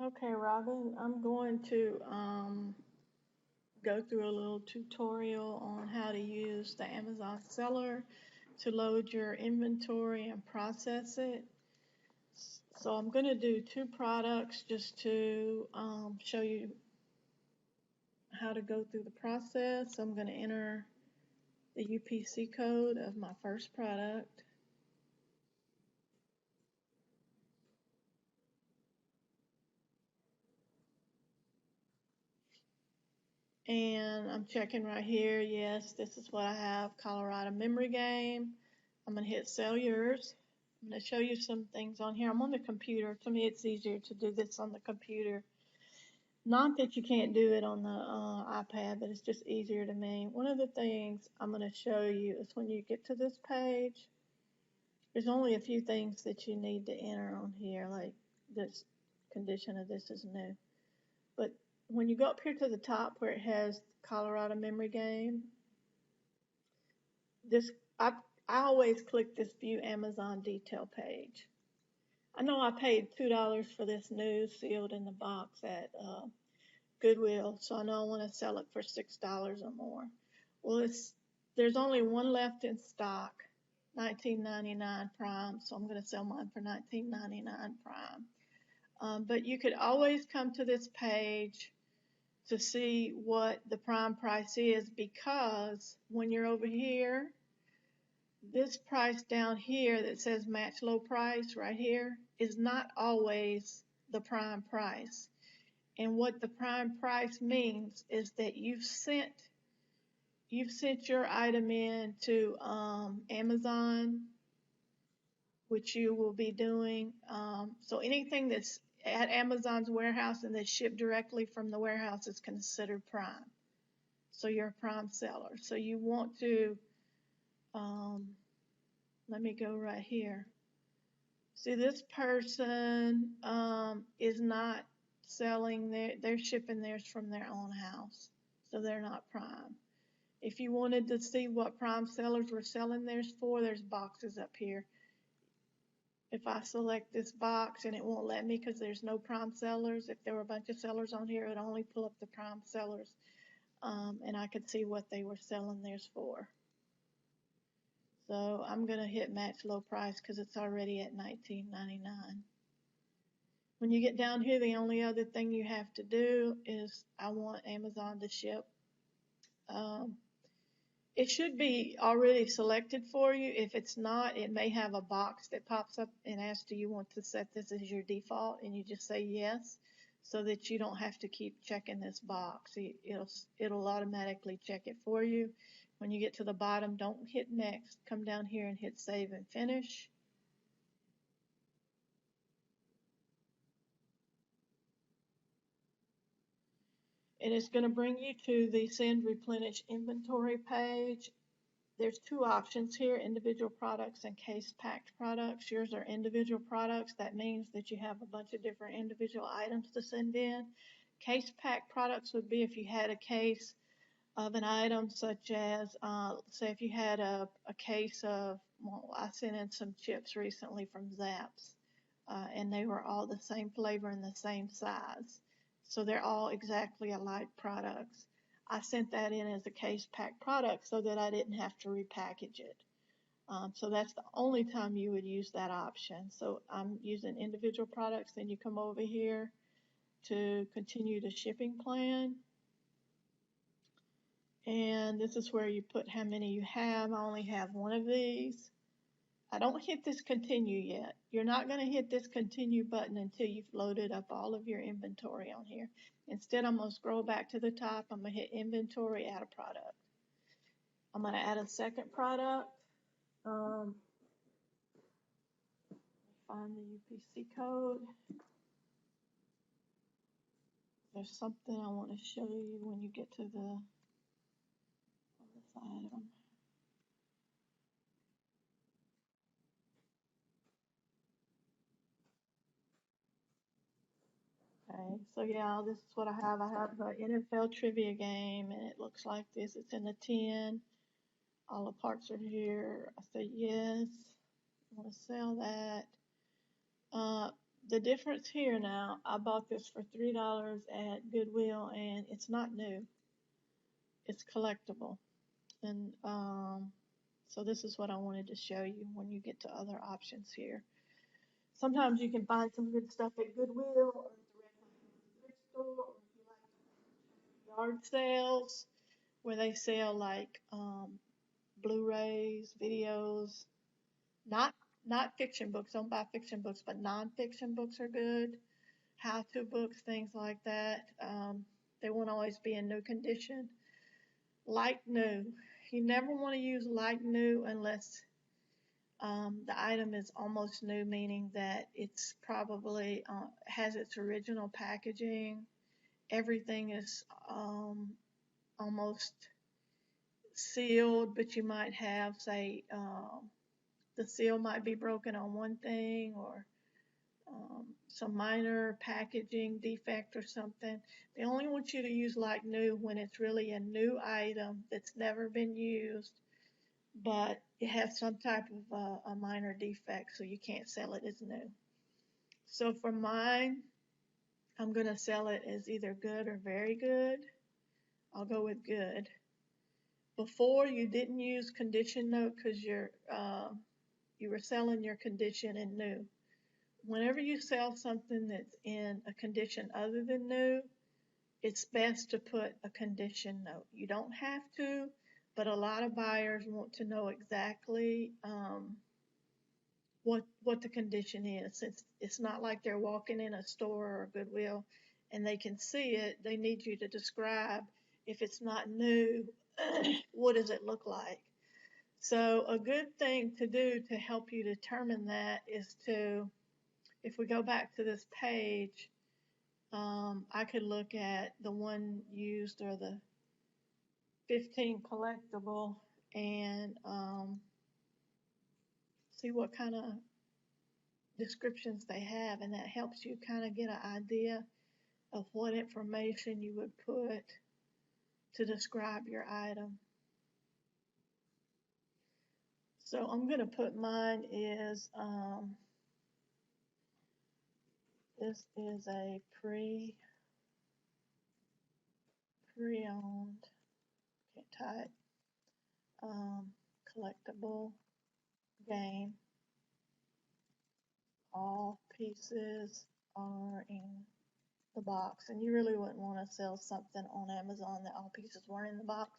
Okay, Robin, I'm going to go through a little tutorial on how to use the Amazon seller to load your inventory and process it. So I'm going to do two products just to show you how to go through the process. I'm going to enter the UPC code of my first product. And I'm checking right here. Yes, this is what I have, Colorado memory game. I'm going to hit sell yours. I'm going to show you some things on here. I'm on the computer. To me, it's easier to do this on the computer. Not that you can't do it on the iPad, but it's just easier to me. One of the things I'm going to show you is when you get to this page, there's only a few things that you need to enter on here, like this condition of this is new. But when you go up here to the top where it has Colorado memory game, this I always click this view Amazon detail page. I know I paid $2 for this new sealed in the box at Goodwill, so I know I want to sell it for $6 or more. Well, there's only one left in stock, $19.99 prime, so I'm going to sell mine for $19.99 prime. But you could always come to this page to see what the prime price is, because when you're over here, this price down here that says match low price right here is not always the prime price. And what the prime price means is that you've sent your item in to Amazon, which you will be doing. So anything that's at Amazon's warehouse and that's shipped directly from the warehouse is considered prime. So you're a prime seller. So you want to, let me go right here. See, this person is not selling they're shipping theirs from their own house. So they're not prime. If you wanted to see what prime sellers were selling theirs for, there's boxes up here. If I select this box, and it won't let me because there's no prime sellers. If there were a bunch of sellers on here, it would only pull up the prime sellers, and I could see what they were selling theirs for. So I'm going to hit match low price because it's already at $19.99. When you get down here, the only other thing you have to do is I want Amazon to ship. It should be already selected for you. If it's not, it may have a box that pops up and asks, do you want to set this as your default? And you just say yes, so that you don't have to keep checking this box. It'll automatically check it for you. When you get to the bottom, don't hit next. Come down here and hit save and finish. And it's going to bring you to the send replenish inventory page. There's two options here, individual products and case packed products. Yours are individual products. That means that you have a bunch of different individual items to send in. Case packed products would be if you had a case of an item, such as, say if you had a case of, well, I sent in some chips recently from Zapp's, and they were all the same flavor and the same size. So they're all exactly alike products. I sent that in as a case packed product so that I didn't have to repackage it. So that's the only time you would use that option. So I'm using individual products. Then you come over here to continue the shipping plan. And this is where you put how many you have. I only have one of these. I don't hit this continue yet. You're not going to hit this continue button until you've loaded up all of your inventory on here. Instead, I'm going to scroll back to the top. I'm going to hit inventory, add a product. I'm going to add a second product. Find the UPC code. There's something I want to show you when you get to this item. Okay, so yeah, this is what I have. I have the NFL trivia game, and it looks like this. It's in the tin. All the parts are here. I say yes. I want to sell that. The difference here now, I bought this for $3 at Goodwill, and it's not new. It's collectible. And so this is what I wanted to show you when you get to other options here. Sometimes you can find some good stuff at Goodwill or at the thrift store, or if you like yard sales where they sell like Blu-rays, videos, not not fiction books. Don't buy fiction books, but non-fiction books are good. How-to books, things like that. They won't always be in new condition. Like new. You never want to use like new unless the item is almost new, meaning that it's probably has its original packaging. Everything is almost sealed, but you might have, say, the seal might be broken on one thing, or some minor packaging defect or something. They only want you to use like new when it's really a new item that's never been used, but it has some type of a minor defect, so you can't sell it as new. So for mine, I'm going to sell it as either good or very good. I'll go with good. Before, you didn't use condition note because you were selling your condition in new. Whenever you sell something that's in a condition other than new, it's best to put a condition note. You don't have to, but a lot of buyers want to know exactly what the condition is. Since it's not like they're walking in a store or Goodwill and they can see it, they need you to describe, if it's not new, what does it look like? So a good thing to do to help you determine that is to, if we go back to this page, I could look at the one used or the 15 collectible and see what kind of descriptions they have, and that helps you kind of get an idea of what information you would put to describe your item. So I'm going to put mine is, this is a pre-owned, can't type, collectible game. All pieces are in the box, and you really wouldn't want to sell something on Amazon that all pieces weren't in the box.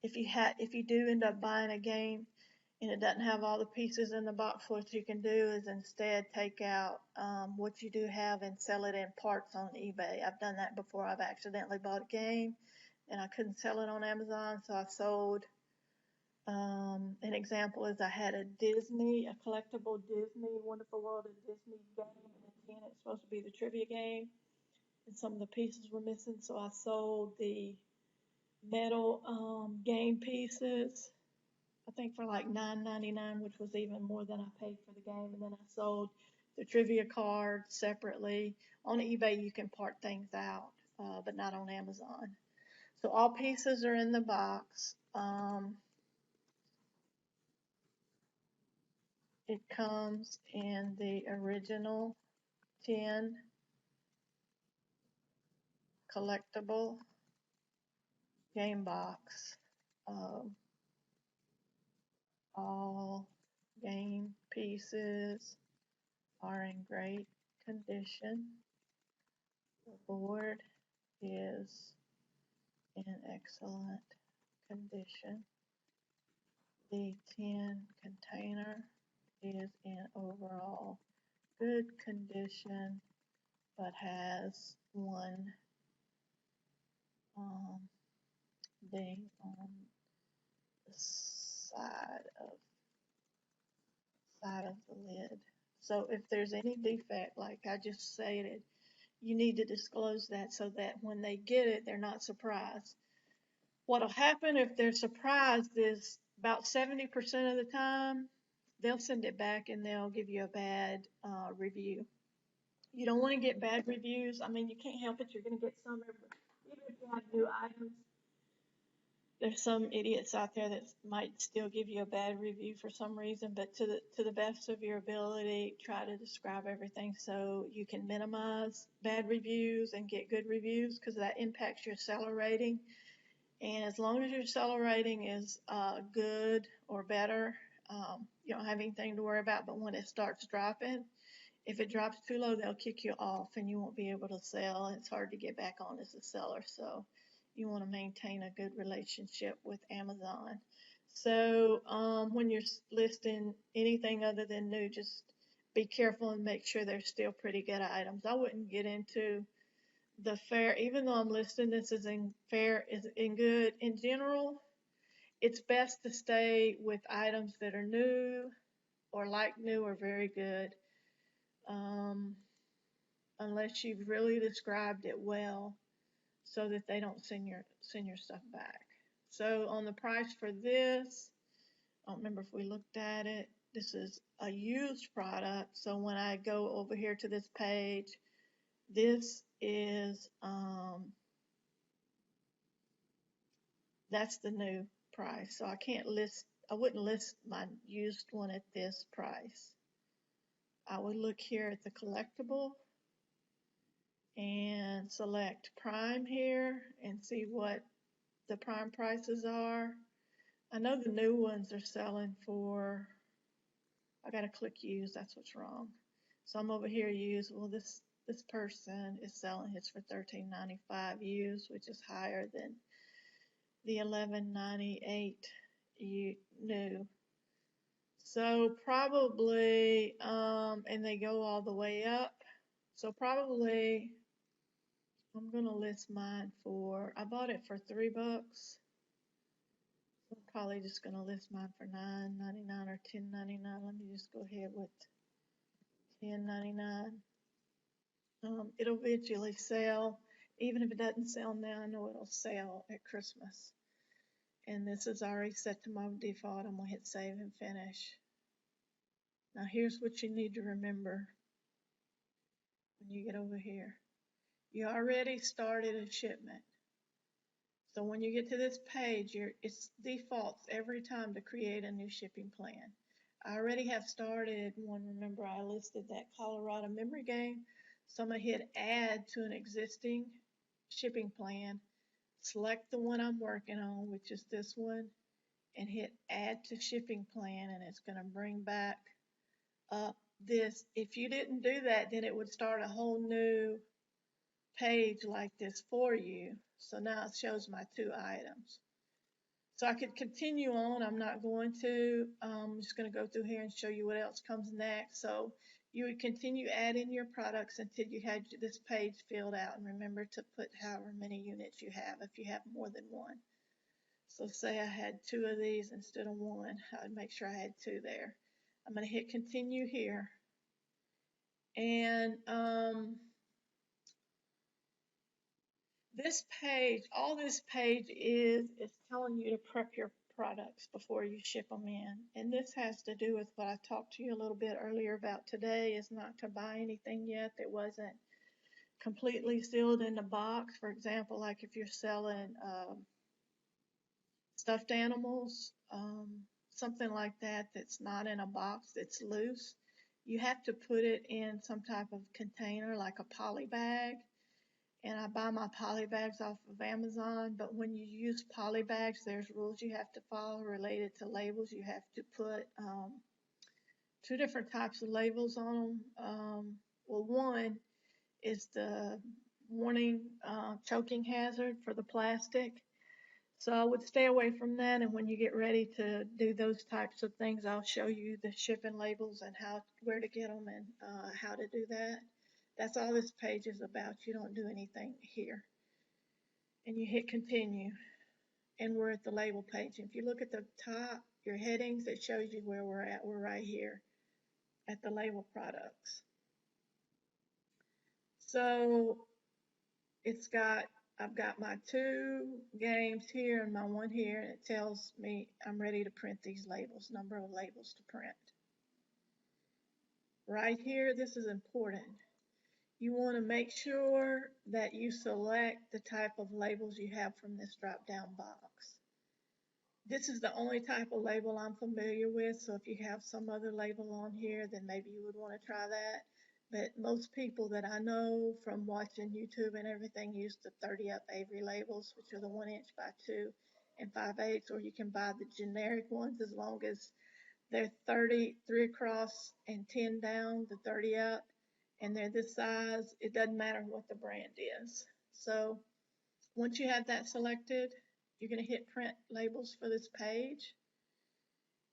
If you do end up buying a game and it doesn't have all the pieces in the box, what you can do is instead take out what you do have and sell it in parts on eBay. I've done that before. I've accidentally bought a game and I couldn't sell it on Amazon, so I sold. An example is I had a collectible Disney, Wonderful World of Disney game, and it's supposed to be the trivia game, and some of the pieces were missing, so I sold the metal game pieces, I think for like $9.99, which was even more than I paid for the game, and then I sold the trivia cards separately. On eBay, you can part things out, but not on Amazon. So all pieces are in the box. It comes in the original tin collectible game box. All game pieces are in great condition. The board is in excellent condition. The tin container is in overall good condition, but has one ding on the side of the lid. So if there's any defect, like I just stated, you need to disclose that so that when they get it, they're not surprised. What'll happen if they're surprised is about 70% of the time, they'll send it back and they'll give you a bad review. You don't want to get bad reviews. I mean, you can't help it. You're going to get some, even if you have new items. there's some idiots out there that might still give you a bad review for some reason, but to the best of your ability, try to describe everything so you can minimize bad reviews and get good reviews, because that impacts your seller rating. And as long as your seller rating is good or better, you don't have anything to worry about. But when it starts dropping, if it drops too low, they'll kick you off and you won't be able to sell. It's hard to get back on as a seller. So you want to maintain a good relationship with Amazon. So when you're listing anything other than new, just be careful and make sure they're still pretty good items. I wouldn't get into the fair, even though I'm listing this as in fair, is in good in general. It's best to stay with items that are new or like new or very good, um, unless you've really described it well, so that they don't send your stuff back. So on the price for this, I don't remember if we looked at it. This is a used product, so when I go over here to this page, this is that's the new price. So I wouldn't list my used one at this price. I would look here at the collectible and select Prime here and see what the Prime prices are. I know the new ones are selling for, I gotta click use, that's what's wrong. So I'm over here use, well this person is selling his for $13.95 used, which is higher than the $11.98 new. So probably, and they go all the way up. So probably I'm gonna list mine for, I bought it for $3. I'm probably just gonna list mine for $9.99 or $10.99. Let me just go ahead with $10.99. It'll eventually sell. Even if it doesn't sell now, I know it'll sell at Christmas. And this is already set to my default. I'm gonna hit save and finish. Now here's what you need to remember when you get over here. You already started a shipment. So when you get to this page, it defaults every time to create a new shipping plan. I already have started one. Remember, I listed that Colorado memory game. So I'm going to hit add to an existing shipping plan, select the one I'm working on, which is this one, and hit add to shipping plan, and it's going to bring back up this. If you didn't do that, then it would start a whole new page like this for you. So now it shows my 2 items. So I could continue on. I'm not going to. I'm just going to go through here and show you what else comes next. So you would continue adding your products until you had this page filled out. And remember to put however many units you have if you have more than one. So say I had 2 of these instead of 1. I would make sure I had 2 there. I'm going to hit continue here. And this page, all this page is telling you to prep your products before you ship them in. And this has to do with what I talked to you a little bit earlier about today, is not to buy anything yet that wasn't completely sealed in the box. For example, like if you're selling stuffed animals, something like that that's not in a box, that's loose, you have to put it in some type of container like a poly bag. And I buy my poly bags off of Amazon, but when you use poly bags, there's rules you have to follow related to labels. You have to put 2 different types of labels on them. Well, one is the warning choking hazard for the plastic. So I would stay away from that, and when you get ready to do those types of things, I'll show you the shipping labels and where to get them and how to do that. That's all this page is about. You don't do anything here. And you hit continue, and we're at the label page. If you look at the top, your headings, it shows you where we're at. We're right here at the label products. So I've got my 2 games here and my 1 here, and it tells me I'm ready to print these labels, number of labels to print. Right here, this is important. You want to make sure that you select the type of labels you have from this drop-down box. This is the only type of label I'm familiar with, so if you have some other label on here, then maybe you would want to try that. But most people that I know from watching YouTube and everything use the 30 up Avery labels, which are the 1 inch by 2 and 5/8, or you can buy the generic ones as long as they're 30, 3 across and 10 down, the 30 up, and they're this size. It doesn't matter what the brand is. So once you have that selected, you're going to hit print labels for this page,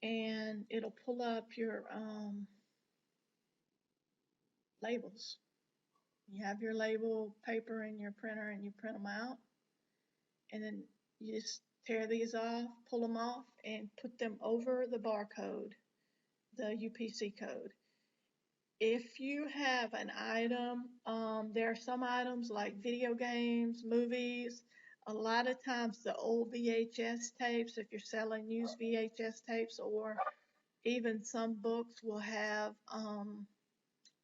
and it'll pull up your labels. You have your label paper in your printer and you print them out, and then you just tear these off, pull them off, and put them over the barcode, the UPC code. If you have an item, there are some items like video games, movies. A lot of times the old VHS tapes, if you're selling used VHS tapes, or even some books will have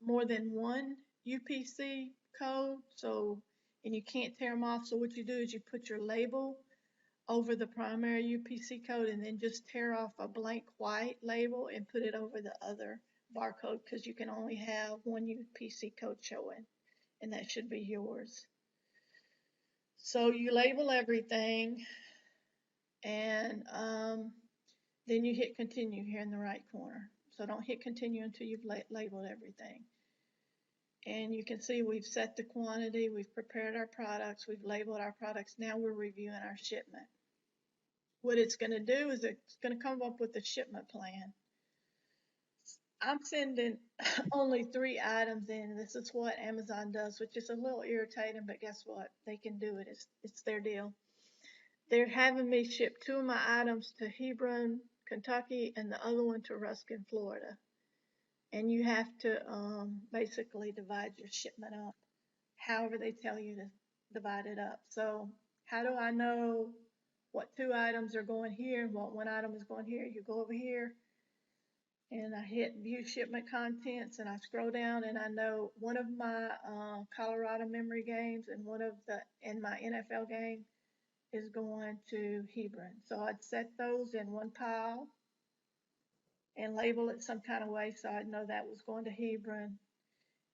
more than one UPC code. So, and you can't tear them off. So what you do is you put your label over the primary UPC code and then just tear off a blank white label and put it over the other barcode, because you can only have one UPC code showing, and that should be yours. So you label everything, and then you hit continue here in the right corner. So don't hit continue until you've labeled everything. And you can see we've set the quantity, we've prepared our products, we've labeled our products. Now we're reviewing our shipment. What it's going to do is it's going to come up with a shipment plan. I'm sending only 3 items in. This is what Amazon does, which is a little irritating, but guess what? They can do it. It's their deal. They're having me ship 2 of my items to Hebron, Kentucky, and the other one to Ruskin, Florida. And you have to basically divide your shipment up however they tell you to divide it up. So how do I know what 2 items are going here and what 1 item is going here? You go over here and I hit view shipment contents, and I scroll down, and I know one of my Colorado memory games and my NFL game is going to Hebron. So I'd set those in one pile and label it some kind of way so I'd know that was going to Hebron.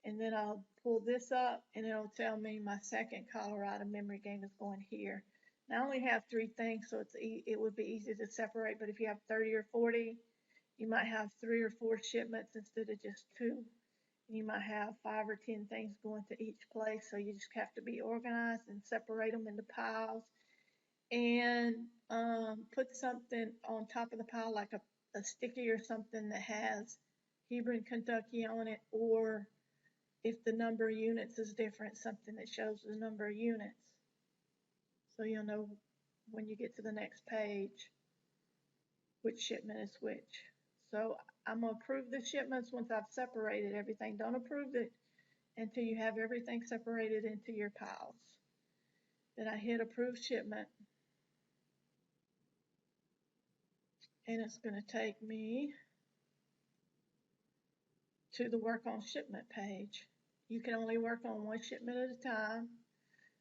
And then I'll pull this up and it'll tell me my second Colorado memory game is going here. Now I only have 3 things, so it would be easy to separate, but if you have 30 or 40, you might have 3 or 4 shipments instead of just 2. You might have 5 or 10 things going to each place, so you just have to be organized and separate them into piles, and put something on top of the pile, like a sticky or something that has Hebron, Kentucky on it, or if the number of units is different, something that shows the number of units. So you'll know when you get to the next page which shipment is which. So I'm going to approve the shipments once I've separated everything. Don't approve it until you have everything separated into your piles. Then I hit approve shipment, and it's going to take me to the work on shipment page. You can only work on 1 shipment at a time.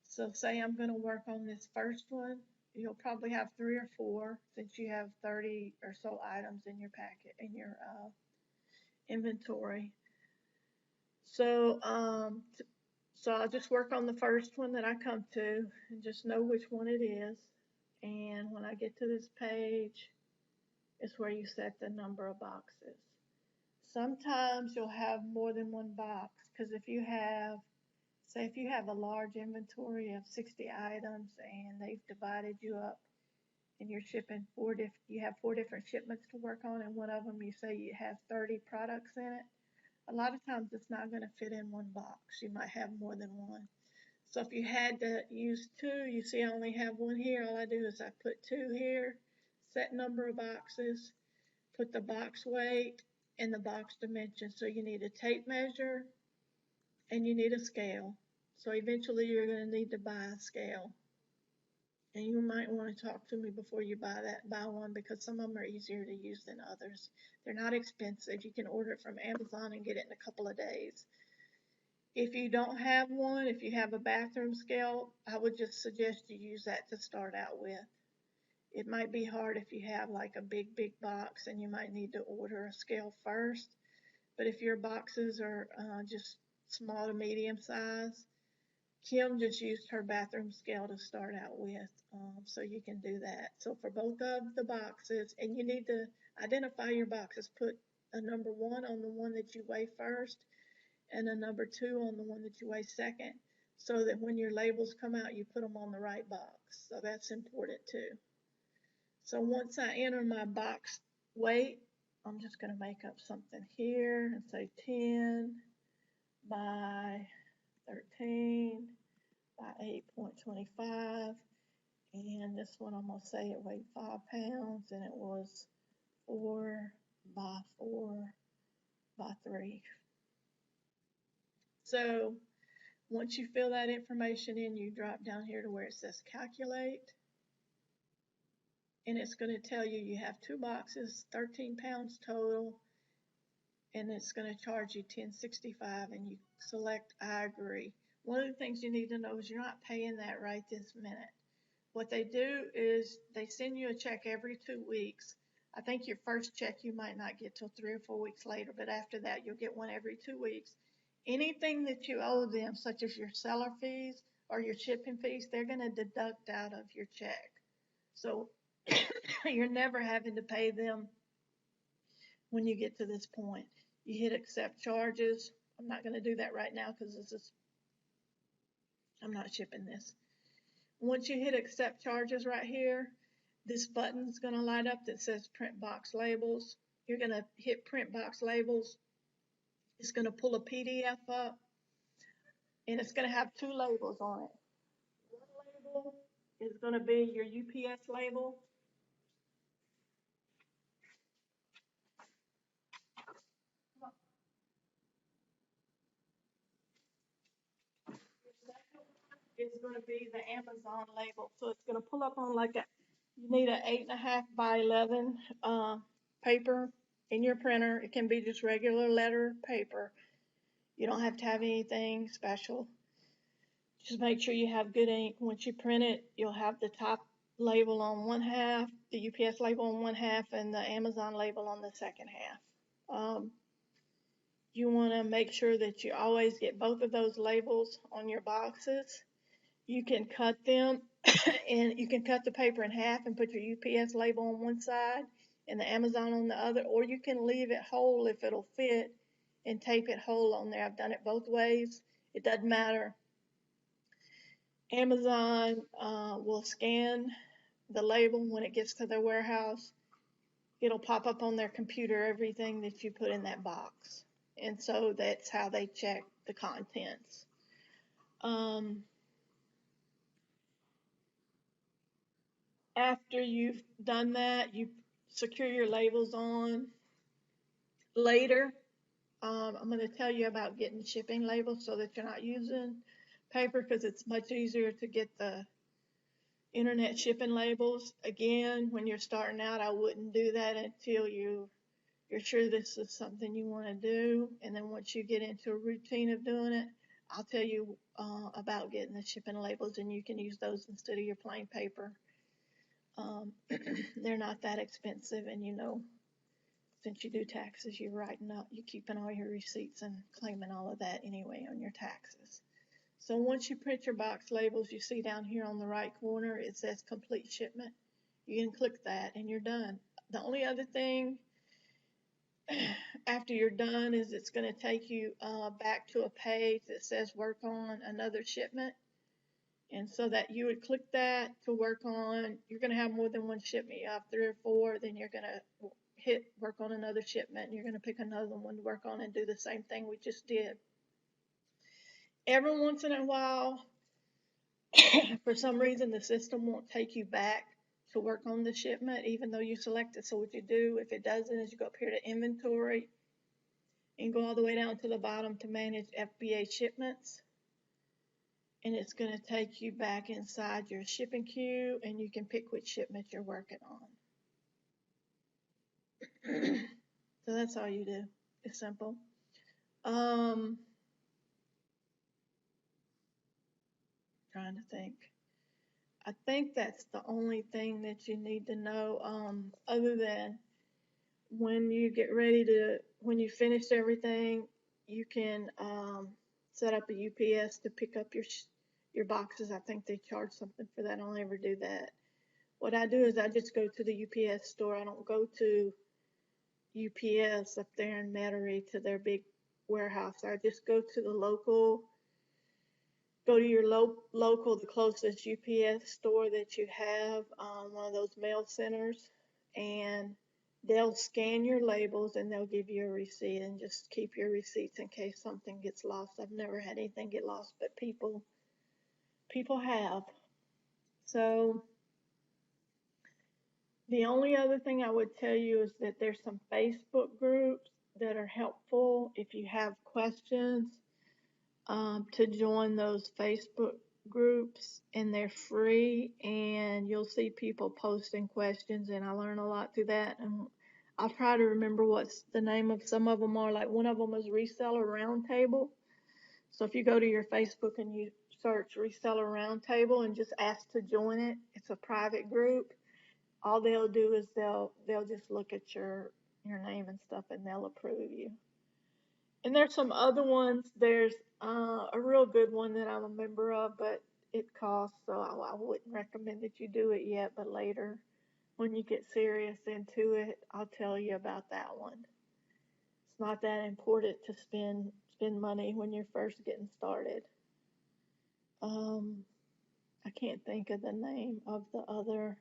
So say I'm going to work on this first one. You'll probably have 3 or 4 since you have 30 or so items in your packet, in your inventory. So I'll just work on the first one that I come to and just know which one it is. And when I get to this page, it's where you set the number of boxes. Sometimes you'll have more than 1 box, because if you have a large inventory of 60 items and they've divided you up and you're shipping you have 4 different shipments to work on, and one of them you say you have 30 products in it, a lot of times it's not going to fit in 1 box. You might have more than 1. So if you had to use 2, you see I only have 1 here. All I do is I put 2 here, set number of boxes, put the box weight and the box dimension. So you need a tape measure and you need a scale. So eventually you're going to need to buy a scale. And you might want to talk to me before you buy one, because some of them are easier to use than others. They're not expensive. You can order it from Amazon and get it in a couple of days. If you don't have one, if you have a bathroom scale, I would just suggest you use that to start out with. It might be hard if you have like a big box and you might need to order a scale first. But if your boxes are just small to medium size, Kim just used her bathroom scale to start out with, so you can do that. So for both of the boxes, and you need to identify your boxes, put a number 1 on the one that you weigh first and a number 2 on the one that you weigh second, so that when your labels come out, you put them on the right box. So that's important too. So once I enter my box weight, I'm just going to make up something here and say 10 by 13 by 8.25. And this one I'm going to say it weighed 5 pounds and it was 4 by 4 by 3. So once you fill that information in, you drop down here to where it says calculate. And it's going to tell you you have 2 boxes, 13 pounds total, and it's going to charge you $10.65, and you select I agree. One of the things you need to know is you're not paying that right this minute. What they do is they send you a check every 2 weeks. I think your first check you might not get till 3 or 4 weeks later, but after that you'll get one every 2 weeks. Anything that you owe them, such as your seller fees or your shipping fees, they're going to deduct out of your check. So you're never having to pay them when you get to this point. You hit accept charges. I'm not going to do that right now because I'm not shipping this. Once you hit accept charges right here, this button is going to light up that says print box labels. You're going to hit print box labels. It's going to pull a PDF up, and it's going to have 2 labels on it. One label is going to be your UPS label. Is going to be the Amazon label. So it's going to pull up on like you need an 8.5 by 11 paper in your printer. It can be just regular letter paper. You don't have to have anything special. Just make sure you have good ink. Once you print it, you'll have the top label on one half, the UPS label on one half, and the Amazon label on the second half. You want to make sure that you always get both of those labels on your boxes. You can cut them and you can cut the paper in half and put your UPS label on one side and the Amazon on the other, or you can leave it whole if it'll fit and tape it whole on there. I've done it both ways. It doesn't matter. Amazon will scan the label when it gets to their warehouse. It'll pop up on their computer everything that you put in that box. And so that's how they check the contents. After you've done that, you secure your labels on. Later, I'm going to tell you about getting shipping labels so that you're not using paper, because it's much easier to get the internet shipping labels. Again, when you're starting out, I wouldn't do that until you're sure this is something you want to do. And then once you get into a routine of doing it, I'll tell you about getting the shipping labels, and you can use those instead of your plain paper. They're not that expensive, and since you do taxes, you're keeping all your receipts and claiming all of that anyway on your taxes. So once you print your box labels, you see down here on the right corner, it says complete shipment. You can click that and you're done. The only other thing after you're done is it's going to take you back to a page that says work on another shipment. And so that you would click that to work on, you're going to have more than one shipment. You have 3 or 4, then you're going to hit work on another shipment, and you're going to pick another one to work on and do the same thing we just did. Every once in a while, for some reason, the system won't take you back to work on the shipment, even though you select it. So what you do, if it doesn't, is you go up here to inventory and go all the way down to the bottom to manage FBA shipments. And it's going to take you back inside your shipping queue, and you can pick which shipment you're working on. So that's all you do. It's simple. Trying to think. I think that's the only thing that you need to know, other than when you finish everything, you can set up a UPS to pick up your boxes. I think they charge something for that. I'll never do that. What I do is I just go to the UPS store. I don't go to UPS up there in Metairie to their big warehouse. I just go to your local, the closest UPS store that you have, one of those mail centers, and they'll scan your labels and they'll give you a receipt, and just keep your receipts in case something gets lost. I've never had anything get lost, but people have. So the only other thing I would tell you is that there's some Facebook groups that are helpful if you have questions, to join those Facebook groups, and they're free, and you'll see people posting questions, and I learn a lot through that. And I'll try to remember what's the name of some of them are. Like one of them is Reseller Roundtable. So if you go to your Facebook and you search Reseller Roundtable and just ask to join it, it's a private group. All they'll do is they'll just look at your name and stuff, and they'll approve you. And there's some other ones. There's a real good one that I'm a member of, but it costs, so I wouldn't recommend that you do it yet. But later, when you get serious into it, I'll tell you about that one. It's not that important to spend money when you're first getting started. I can't think of the name of the other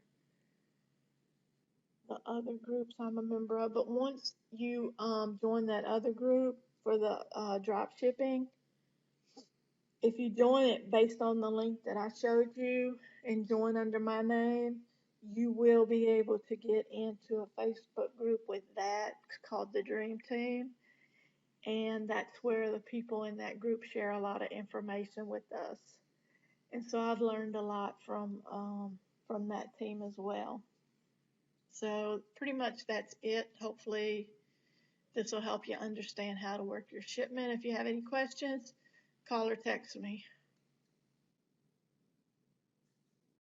groups I'm a member of. But once you join that other group for the drop shipping, if you join it based on the link that I showed you and join under my name, you will be able to get into a Facebook group with that called the Dream Team. And that's where the people in that group share a lot of information with us. And so I've learned a lot from that team as well. So pretty much that's it. Hopefully this will help you understand how to work your shipment. If you have any questions, call or text me.